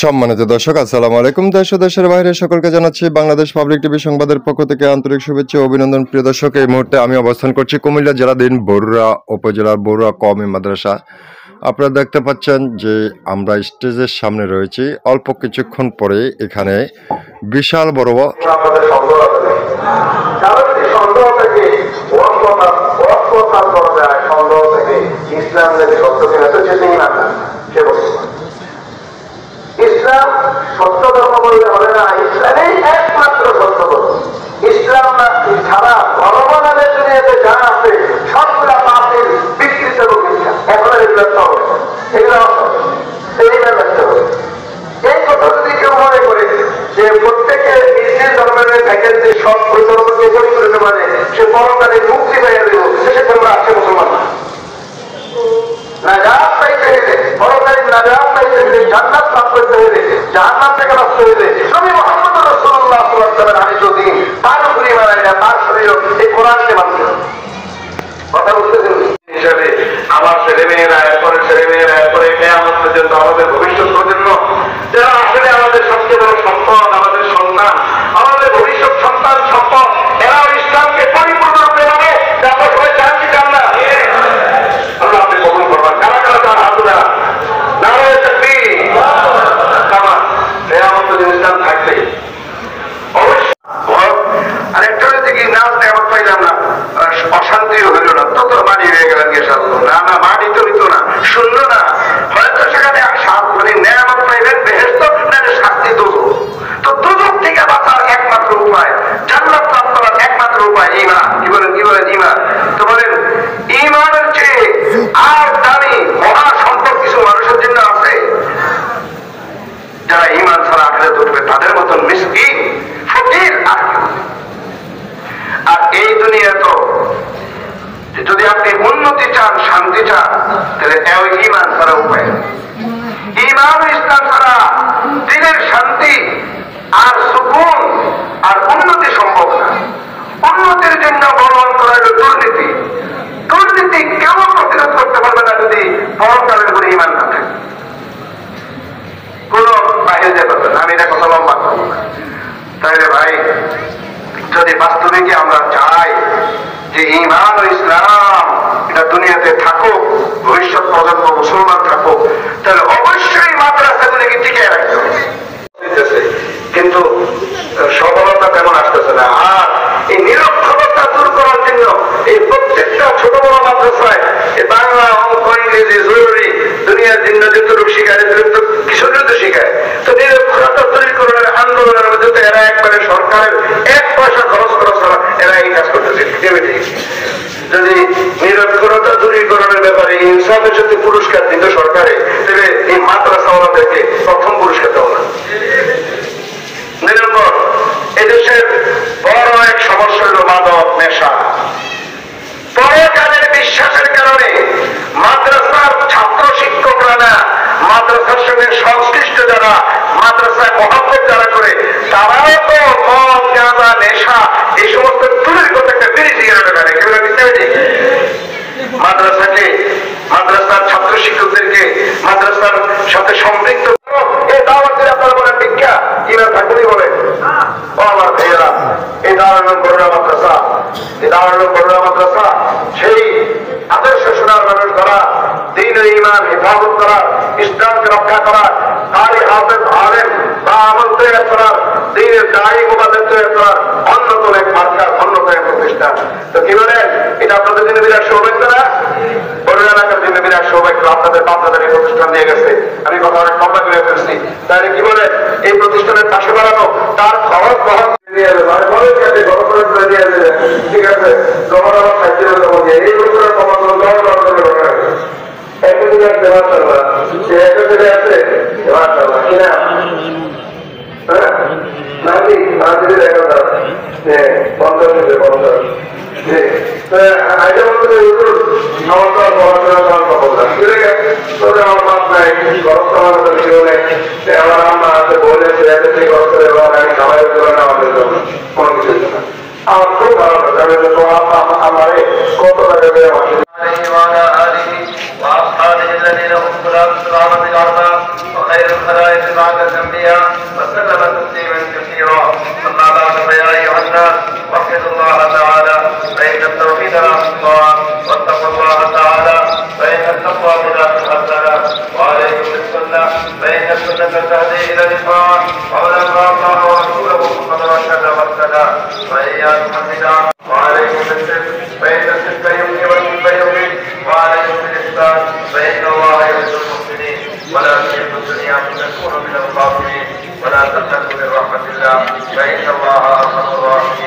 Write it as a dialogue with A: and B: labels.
A: সম্মানিত দর্শক, আসসালামু আলাইকুম। দেশ ও দেশের বাইরে সকলকে জানাচ্ছি বাংলাদেশ পাবলিক টিভি সংবাদের পক্ষ থেকে আন্তরিক শুভেচ্ছা ও অভিনন্দন। প্রিয় দর্শক, এই মুহূর্তে আমি অবস্থান করছি কুমিল্লা জেলাধীন বরুড়া উপজেলার বরুড়া কওমি মাদ্রাসা। আপনারা দেখতে পাচ্ছেন যে আমরা স্টেজের সামনে রয়েছি। অল্প কিছুক্ষণ পরে এখানে বিশাল বড়
B: ইসলাম সত্য ধর্ম বললে হবে না, ইসলামই একমাত্র সত্য ধর্ম। ইসলাম ছাড়া ধর্মাদের দুনিয়াতে যা আছে সবগুলা বাতিল, বিকৃত এবং মিথ্যা। এখন এগুলো হবে, এগুলো ব্যক্ত হবে। এই কথা যদি কেউ মনে করে যে প্রত্যেকে ইসলাম ধর্মের ভ্যাকেন্সি সব ওই ধর্মকে বই করতে পারে, সে পরকালে মুক্তি পেয়ে দেব, সে তোমরা আছে মুসলমান না। নাজাত পাইতে হইলে, পরকালীন নাজাত পাইতে হইলে, জান্নাত লাভ করতে হইলে, জাহান্নাম থেকে বাঁচতে হইলে নবী মুহাম্মদ রাসূলুল্লাহ সাল্লাল্লাহু আলাইহি ওয়াসাল্লামের হাদিস ও দ্বীন তার উপরে মানায় না, তার শরীর এই কোরআনকে মানতে হবে। কথা বুঝতেছেন? হিসাবে আমার ছেলেমেয়েরা, এরপরে ছেলেমেয়েরা, এরপরে কিয়ামত পর্যন্ত আমাদের ভবিষ্যৎ প্রজন্ম যারা আসলে আমাদের সবচেয়ে বড় সম্পদ, আমাদের সন্তান, আমাদের ভবিষ্যৎ সন্তান সম্পদ, এরাও ইসলামকে পরিপূর্ণরূপে মানে। আমরা সবাই চান কি চান না? আল্লাহ আপনি কবুল করবেন। কারা কারা চান হাত তোলা? নারায়ে তাকবীর। কিয়ামত পর্যন্ত ইসলাম থাকবে অবশ্যই। আরেকটা হচ্ছে কি, না তেমন পাইলাম না, অশান্তিও হইল না, তত মাটি হয়ে গেলেন গিয়ে সাজলো না, না মাটি তো হইতো না, শূন্য না, হয়তো সেখানে মানে নেয়ামত পাইবেন বেহেশত, না শাস্তি দুজক। তো দুজক থেকে বাঁচার একমাত্র উপায়, জান্নাত লাভ করার একমাত্র উপায় ঈমান। কি বলেন? কি বলেন? ঈমান। তো বলেন ঈমানের চেয়ে আর দামি মহা সম্পদ কিছু মানুষের জন্য আছে? যারা ঈমান ছাড়া আখিরাতে উঠবে তাদের মতন মিসকিন ফকির আর কেউ। আর এই দুনিয়া তো যদি আপনি উন্নতি চান, শান্তি চান, তাহলে ঈমান ছাড়া উপায়। ঈমান ইসলাম ছাড়া দিনের শান্তি আর সুকুন আর উন্নতি সম্ভব না। উন্নতির জন্য বলবান করা হল দুর্নীতি। দুর্নীতি কেউ প্রতিরোধ করতে পারবে না যদি পরকালের উপরে ঈমান না থাকে। কোন বাইরে যেতে পারবে না। আমি এটা কথা লম্বা করবো না। তাহলে ভাই, যদি বাস্তবিক আমরা চাই যে ঈমান ও ইসলাম এটা দুনিয়াতে থাকুক, ভবিষ্যৎ প্রজন্ম মুসলমান থাকুক, তাহলে অবশ্যই মাদ্রাসাগুলিকে টিকে রাখতে হবে। কিন্তু সফলতা তেমন আসতেছে না। আর এই নিরক্ষরতা দূর করার জন্য এই প্রত্যেকটা ছোট বড় মাদ্রাসায় এই বাংলা, অঙ্ক, ইংরেজি জরুরি, দুনিয়ার দিন যতটুকু শিখায় কিছু যত শিখায়। তো নিরক্ষরতা দূরীকরণের আন্দোলনের মধ্যে তো এরা একবারে সরকারের এক পয়সা খরচ করা ছাড়া এরা এই কাজ করতেছে। যদি নিরক্ষরতা দূরীকরণের ব্যাপারে ইনসাফের সাথে পুরস্কার দিত সরকারে, তবে এই মাদ্রাসাওয়ালাদেরকে প্রথম পুরস্কার দেওয়া না। দুই নম্বর, এদেশের বড় এক সমস্যা হল মাদক, নেশা। পরকালের বিশ্বাসের কারণে মাদ্রাসার ছাত্র শিক্ষকরা না, মাদ্রাসার সঙ্গে সংশ্লিষ্ট যারা, মাদ্রাসায় মহব্বত যারা করে, তারাও তো মদ, গাঁজা, নেশা এই সমস্ত দূরের কথা একটা বিড়ি সিগারেট করে। মাদ্রাসাকে, মাদ্রাসার ছাত্র শিক্ষকদেরকে মাদ্রাসার সাথে সম্পৃক্ত এই দাওয়াতের আপনারা বলেন ভিক্ষা, কিনা থাকলেই বলেন ও আমার ভাইয়েরা, এই দাওয়ার করোনা মাদ্রাসা, এই দাওয়ার করোনা মাদ্রাসা সেই আদর্শ শোনার মানুষ করা, দ্বীন ও ঈমান হেফাজত করা, ইসলামকে রক্ষা করা, কারি হাফেজ আলেম বা আমল তৈরি করার, দ্বীনের দায়ী মুবাদের তৈরি করার অন্যতম এক মার্কার, অন্যতম এক প্রতিষ্ঠান। তো কি বলেন, এটা আপনাদের জন্য বিরাট সৌভাগ্য না? বরুড়া এলাকার জন্য বিরাট সৌভাগ্য। আপনাদের বাচ্চাদের এই প্রতিষ্ঠান নিয়ে গেছে। আমি কথা অনেক লম্বা করে ফেলছি। তাহলে কি বলে, এই প্রতিষ্ঠানের পাশে বাড়ানো, তার খরচ বহন দিয়ে যাবে, মানে খরচ কাটে গণখরচ করে দিয়ে যাবে। ঠিক আছে, গভর্নর সাহায্য করতে এই বছরের কমানো 10 লাখ করে ঘটনা একদিন একটা মাশাআল্লাহ, যে একটা ছেলে আছে মাশাআল্লাহ, কিনা হ্যাঁ নাকি আমাদের দেখা যাবে যে 50 থেকে 50 জি আইডা বলতে আমার তো পড়াশোনা সম্ভব না। ঠিক আছে, তবে আমার বাপ নাই, খরচ আমার কেউ নেই, আমার আম্মা আছে, বলেছে এদের থেকে খরচ করে আমি খাবারের জন্য না, আমাদের জন্য কোনো কিছু না। আমার খুব ভালো লাগে, আমি তো আমার কত টাকা দেয় আমার وأصحابه الذين هم خلاف الصحابة الأربعة وخير الخلائق بعد فإن الله يحب المحسنين ولا تحب الدنيا فتكون من الخاسرين ولا تقنطوا من رحمة الله فإن الله أرحم الراحمين